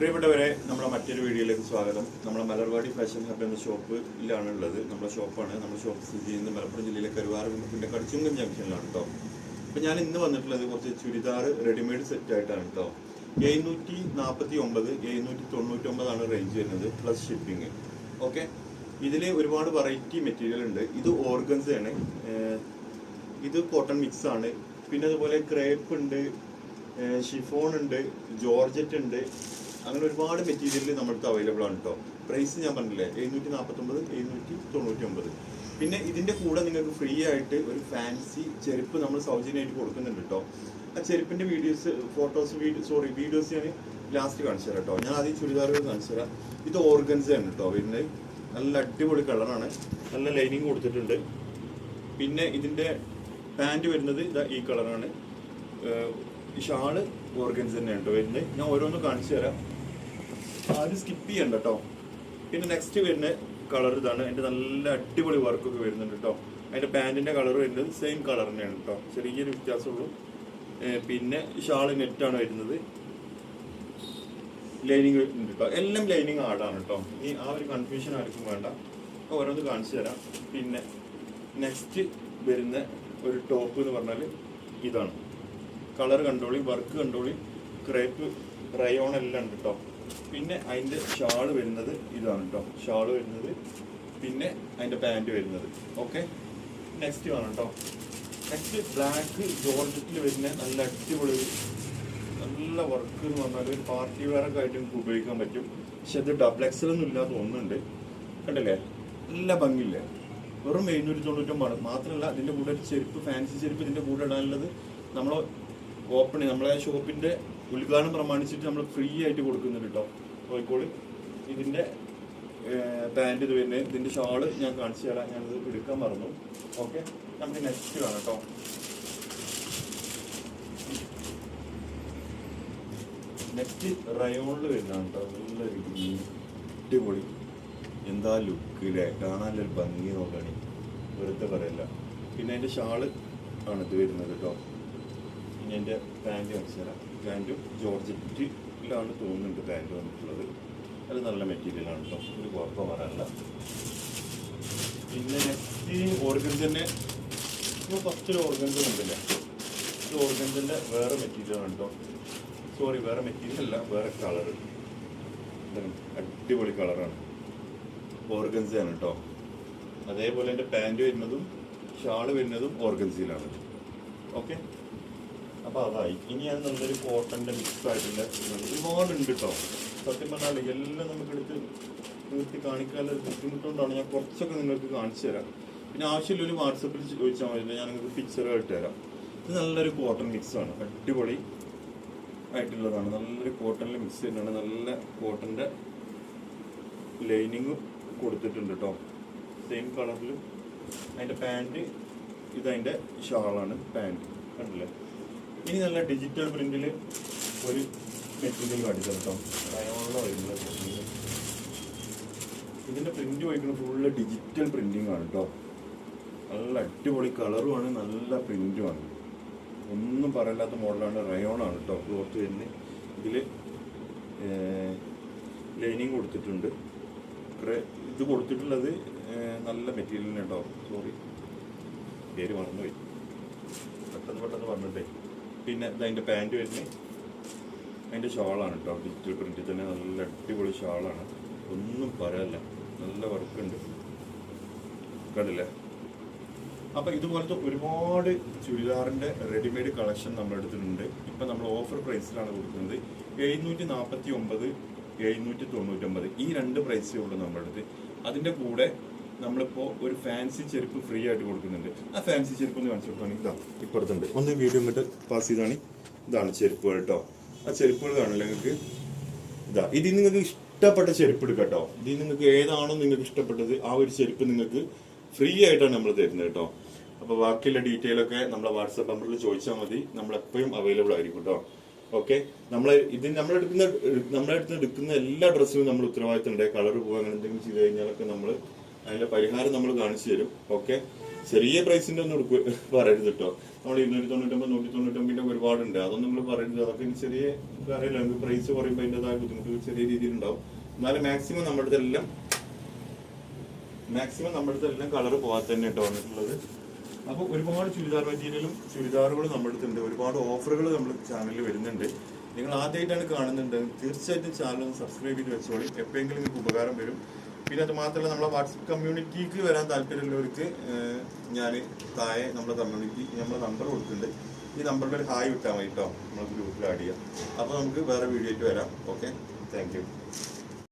പ്രിയപ്പെട്ടവരെ, നമ്മുടെ മറ്റൊരു വീഡിയോയിലേക്ക് സ്വാഗതം. നമ്മുടെ മലർവാടി ഫാഷൻ ഹബ് എന്ന ഷോപ്പിലാണ് ഉള്ളത്. നമ്മുടെ ഷോപ്പാണ്. നമ്മുടെ ഷോപ്പ് സ്ഥിതി ചെയ്യുന്നത് മലപ്പുറം ജില്ലയിലെ കരുവാരകുന്നത്തിൻ്റെ കടിച്ചുങ്കൽ ജംഗ്ഷനിലാണ് കേട്ടോ. അപ്പോൾ ഞാൻ ഇന്ന് വന്നിട്ടുള്ളത് കുറച്ച് ചുരിദാർ റെഡിമെയ്ഡ് സെറ്റ് ആയിട്ടാണ് കേട്ടോ. 749, 799 റേഞ്ച് വരുന്നത്, പ്ലസ് ഷിപ്പിംഗ്. ഓക്കെ, ഇതിൽ ഒരുപാട് വെറൈറ്റി മെറ്റീരിയൽ ഉണ്ട്. ഇത് ഓർഗൻസയാണ്, ഇത് കോട്ടൺ മിക്സ് ആണ്. പിന്നെ അതുപോലെ ക്രേപ്പ് ഉണ്ട്, ഷിഫോൺ ഉണ്ട്, ജോർജറ്റ് ഉണ്ട്. അങ്ങനെ ഒരുപാട് മെറ്റീരിയൽ നമ്മൾക്ക് അവൈലബിൾ ആണ് കേട്ടോ. പ്രൈസ് ഞാൻ പറഞ്ഞില്ലേ, 749, 799. പിന്നെ ഇതിൻ്റെ കൂടെ നിങ്ങൾക്ക് ഫ്രീ ആയിട്ട് ഒരു ഫാൻസി ചെരുപ്പ് നമ്മൾ സൗജന്യമായിട്ട് കൊടുക്കുന്നുണ്ട് കേട്ടോ. ആ ചെരുപ്പിൻ്റെ വീഡിയോസ് ഞാൻ ലാസ്റ്റ് കാണിച്ചു തരാം കേട്ടോ. ഞാൻ ആദ്യം ചുരിദാറുകൾ കാണിച്ചു തരാം. ഇത് ഓർഗൻസയാണ് കേട്ടോ വരുന്നത്. നല്ല അടിപൊളി കളറാണ്, നല്ല ലൈനിങ് കൊടുത്തിട്ടുണ്ട്. പിന്നെ ഇതിൻ്റെ പാൻറ് വരുന്നത് ഇതാ ഈ കളറാണ്. ഷാള് ഓർഗൻസ് തന്നെയാണ് കേട്ടോ വരുന്നത്. ഞാൻ ഓരോന്ന് കാണിച്ചു തരാം, ആദ്യം സ്കിപ്പ് ചെയ്യണ്ട കേട്ടോ. പിന്നെ നെക്സ്റ്റ് വരുന്ന കളർ ഇതാണ്. അതിൻ്റെ നല്ല അടിപൊളി വർക്കൊക്കെ വരുന്നുണ്ട് കേട്ടോ. അതിൻ്റെ പാൻറ്റിൻ്റെ കളർ വരുന്നത് സെയിം കളർ തന്നെയാണ് കേട്ടോ, ചെറിയൊരു വ്യത്യാസമുള്ളൂ. പിന്നെ ഷാള് നെറ്റാണ് വരുന്നത്, ലൈനിങ് ഉണ്ട് കേട്ടോ. എല്ലാം ലൈനിങ് ആടാണ് കേട്ടോ. ഈ ആ ഒരു കൺഫ്യൂഷൻ ആർക്കും വേണ്ട, ഓരോന്ന് കാണിച്ചു തരാം. പിന്നെ നെക്സ്റ്റ് വരുന്ന ഒരു ടോപ്പ് എന്ന് പറഞ്ഞാൽ ഇതാണ്. കളർ കണ്ടോളി, വർക്ക് കണ്ടോളി, ക്രേപ്പ് റയോൺ എല്ലാം ഉണ്ട് കേട്ടോ. പിന്നെ അതിൻ്റെ ഷാള് വരുന്നത് ഇതാണ് കേട്ടോ, ഷാള് വരുന്നത്. പിന്നെ അതിൻ്റെ പാൻറ് വരുന്നത്. ഓക്കെ, നെക്സ്റ്റ് വേണം കേട്ടോ. നെക്സ്റ്റ് ബ്ലാക്ക് ജോർജറ്റിൽ വരുന്ന നല്ല അടിപൊളി നല്ല വർക്ക് എന്ന് പറഞ്ഞാൽ ഒരു പാർട്ടി വെയറൊക്കെ ആയിട്ട് നമുക്ക് ഉപയോഗിക്കാൻ പറ്റും. പക്ഷെ അത് ഡബിൾ എക്സൽ ഒന്നും ഇല്ലാതെ ഒന്നുണ്ട്, കണ്ടല്ലേ, നല്ല ഭംഗിയില്ലേ. വെറും 799. മാത്രമല്ല ഇതിൻ്റെ കൂടെ ഒരു ചെരുപ്പ്, ഫാൻസി ചെരുപ്പ് ഇതിൻ്റെ കൂടെ ഇടാനുള്ളത് നമ്മൾ നമ്മളെ ഷോപ്പിൻ്റെ ഉദ്ഘാടനം പ്രമാണിച്ചിട്ട് നമ്മൾ ഫ്രീ ആയിട്ട് കൊടുക്കുന്നുണ്ട് കേട്ടോ. കോഴിക്കോട് ഇതിൻ്റെ പാൻറ് ഇത് വരുന്നത്. ഇതിൻ്റെ ഷാള് ഞാൻ കാണിച്ചു തരാം, ഞാനത് എടുക്കാൻ മറന്നു. ഓക്കെ, നമുക്ക് നെക്സ്റ്റ് കാണാം കേട്ടോ. നെക്സ്റ്റ് റയോണിൽ വരുന്നതാണ് കേട്ടോ. നല്ല അടിപൊളി, എന്താ ലുക്കില്ലേ, കാണാനൊരു ഭംഗി നോക്കണേ, വെറുതെ പറയല്ല. പിന്നെ അതിൻ്റെ ഷാള് ആണ് ഇത് വരുന്നത് കേട്ടോ. ഇനി എൻ്റെ പാൻറ് കാണിച്ചു തരാം. പാൻറ്റും ജോർജറ്റിലാണ് തോന്നുന്നുണ്ട് പാൻറ് വന്നിട്ടുള്ളത്. അത് നല്ല മെറ്റീരിയലാണ് കേട്ടോ, ഒരു കുഴപ്പം വരാനില്ല. പിന്നെ നെക്സ്റ്റ് ഓർഗൻസിൻ്റെ ഫസ്റ്റ് ഓർഗൻസ് ഉണ്ടല്ലേ, ഇത് ഓർഗൻസിൻ്റെ വേറെ മെറ്റീരിയലാണ് കേട്ടോ. സോറി, വേറെ മെറ്റീരിയൽ അല്ല, വേറെ കളർ. അടിപൊളി കളറാണ്, ഓർഗൻസയാണ് കേട്ടോ. അതേപോലെ എൻ്റെ പാൻറ് വരുന്നതും ഷാള് വരുന്നതും ഓർഗൻസിയിലാണ്. ഓക്കെ, അപ്പോൾ അതായി. ഇനി അത് നല്ലൊരു കോട്ടൻ്റെ മിക്സ് ആയിട്ടുള്ള ഒരുപാടുണ്ട് കേട്ടോ. സത്യം പറഞ്ഞാൽ എല്ലാം നമുക്കെടുത്ത് നിർത്തി കാണിക്കാനുള്ള ബുദ്ധിമുട്ടുകൊണ്ടാണ് ഞാൻ കുറച്ചൊക്കെ നിങ്ങൾക്ക് കാണിച്ചു തരാം. പിന്നെ ആവശ്യമില്ലൊരു വാട്സപ്പിൽ ചോദിച്ചാൽ മതി, ഞാൻ നിങ്ങൾക്ക് പിക്ചർ ഇട്ട് തരാം. ഇത് നല്ലൊരു കോട്ടൺ മിക്സാണ്, അടിപൊളി ആയിട്ടുള്ളതാണ്. നല്ലൊരു കോട്ടണിൽ മിക്സ് ചെയ്തിട്ടാണ്, നല്ല കോട്ടൻ്റെ ലൈനിങ് കൊടുത്തിട്ടുണ്ട് കേട്ടോ, സെയിം കളറിലും. അതിൻ്റെ പാൻറ് ഇതതിൻ്റെ ഷാളാണ്, പാൻറ് കണ്ടില്ലേ. ഇനി നല്ല ഡിജിറ്റൽ പ്രിന്റിൽ ഒരു മെറ്റീരിയൽ കാണിച്ചു കേട്ടോ. റയോണിലോ വരുന്നത് ഇതിൻ്റെ പ്രിന്റ് പോയിക്കുന്നത് ഫുള്ള് ഡിജിറ്റൽ പ്രിന്റിങ് ആണ് കേട്ടോ. നല്ല അടിപൊളി കളറുമാണ്, നല്ല പ്രിന്റുമാണ്, ഒന്നും പറയില്ലാത്ത മോഡലാണ്. റയോണാണ് കേട്ടോ ക്ലോത്ത് വരുന്നത്. ഇതിൽ ലൈനിങ് കൊടുത്തിട്ടുണ്ട്. ഇത് കൊടുത്തിട്ടുള്ളത് നല്ല മെറ്റീരിയലിന് കേട്ടോ. സോറി, പേര് മറന്നുപോയി, പെട്ടെന്ന് പറഞ്ഞിട്ടേ. പിന്നെ ഇതിൻ്റെ പാൻറ് വരുന്നത്, അതിൻ്റെ ഷാളാണ് കേട്ടോ, ഡിജിറ്റൽ പ്രിൻറ്റിൽ തന്നെ നല്ല അടിപൊളി ഷാളാണ്, ഒന്നും പറയാനില്ല, നല്ല വർക്കുണ്ട്, കണ്ടില്ലേ. അപ്പോൾ ഇതുപോലത്തെ ഒരുപാട് ചുരിദാറിൻ്റെ റെഡിമെയ്ഡ് കളക്ഷൻ നമ്മുടെ അടുത്തുണ്ട്. ഇപ്പം നമ്മൾ ഓഫർ പ്രൈസിലാണ് കൊടുക്കുന്നത്. 749, 799 ഈ രണ്ട് പ്രൈസേ ഉള്ളൂ നമ്മുടെ അടുത്ത്. അതിൻ്റെ കൂടെ നമ്മളിപ്പോൾ ഒരു ഫാൻസി ചെരുപ്പ് ഫ്രീ ആയിട്ട് കൊടുക്കുന്നുണ്ട്. ആ ഫാൻസി ചെരുപ്പ് ഒന്ന് കാണിച്ചു കൊടുക്കുകയാണെങ്കിൽ ഇതാ ഇപ്പുറത്തുണ്ട്, ഒന്ന് വീഡിയോ ഇങ്ങോട്ട് പാസ് ചെയ്താണ്. ഇതാണ് ചെരുപ്പുകൾ കേട്ടോ. ആ ചെരുപ്പുകൾ കാണില്ല നിങ്ങൾക്ക്, ഇതാ. ഇതിൽ നിങ്ങൾക്ക് ഇഷ്ടപ്പെട്ട ചെരുപ്പ് എടുക്കാം കേട്ടോ. ഇതിൽ നിങ്ങൾക്ക് ഏതാണോ നിങ്ങൾക്ക് ഇഷ്ടപ്പെട്ടത് ആ ഒരു ചെരുപ്പ് നിങ്ങൾക്ക് ഫ്രീ ആയിട്ടാണ് നമ്മൾ തരുന്നത് കേട്ടോ. അപ്പോൾ ബാക്കിയുള്ള ഡീറ്റെയിൽ ഒക്കെ നമ്മളെ വാട്സാപ്പ് നമ്പറിൽ ചോദിച്ചാൽ മതി, നമ്മളെപ്പോഴും അവൈലബിൾ ആയിരിക്കും കേട്ടോ. ഓക്കെ, നമ്മളെടുത്ത് എടുക്കുന്ന എല്ലാ ഡ്രസ്സിനും നമ്മൾ ഉത്തരവാദിത്തം ഉണ്ട്. കളർ പോകുക അങ്ങനെ എന്തെങ്കിലും ചെയ്ത് കഴിഞ്ഞാലൊക്കെ നമ്മൾ അതിൻ്റെ പരിഹാരം നമ്മൾ കാണിച്ചു തരും. ഓക്കെ, ചെറിയ പ്രൈസിന്റെ ഒന്നും പറയരുത് കേട്ടോ. നമ്മൾ 299 199 ഒരുപാടുണ്ട്, അതൊന്നും നിങ്ങൾ പറയരുത്. അതൊക്കെ ചെറിയ അറിയില്ല, നമുക്ക് പ്രൈസ് കുറയുമ്പോൾ അതിൻ്റെതായ ബുദ്ധിമുട്ടുകൾ ചെറിയ രീതിയിൽ ഉണ്ടാവും. എന്നാലും മാക്സിമം നമ്മുടെ എല്ലാം കളർ പോകാത്ത തന്നെ കേട്ടോ വന്നിട്ടുള്ളത്. അപ്പോൾ ഒരുപാട് ചുരിദാർ മെറ്റീരിയലും ചുരിദാറുകളും നമ്മുടെ അടുത്തുണ്ട്. ഒരുപാട് ഓഫറുകൾ നമ്മുടെ ചാനലിൽ വരുന്നുണ്ട്. നിങ്ങൾ ആദ്യമായിട്ടാണ് കാണുന്നുണ്ട്, തീർച്ചയായിട്ടും ചാനൽ ഒന്ന് സബ്സ്ക്രൈബ് ചെയ്ത് വെച്ചോളി. എപ്പോഴെങ്കിലും നിങ്ങൾക്ക് ഉപകാരം വരും. പിന്നെ അത് മാത്രമല്ല, നമ്മളെ വാട്സപ്പ് കമ്മ്യൂണിറ്റിക്ക് വരാൻ താല്പര്യമുള്ളവർക്ക് ഞാൻ താഴെ നമ്മളെ നമ്പർ കൊടുക്കുന്നുണ്ട്. ഈ നമ്പറിൽ ഒരു ഹായ് വിട്ടാൽ മതി കേട്ടോ, നമ്മൾ ഗ്രൂപ്പിൽ ആഡ് ചെയ്യാം. അപ്പോൾ നമുക്ക് വേറെ വീഡിയോ ആയിട്ട് വരാം. Okay, thank you.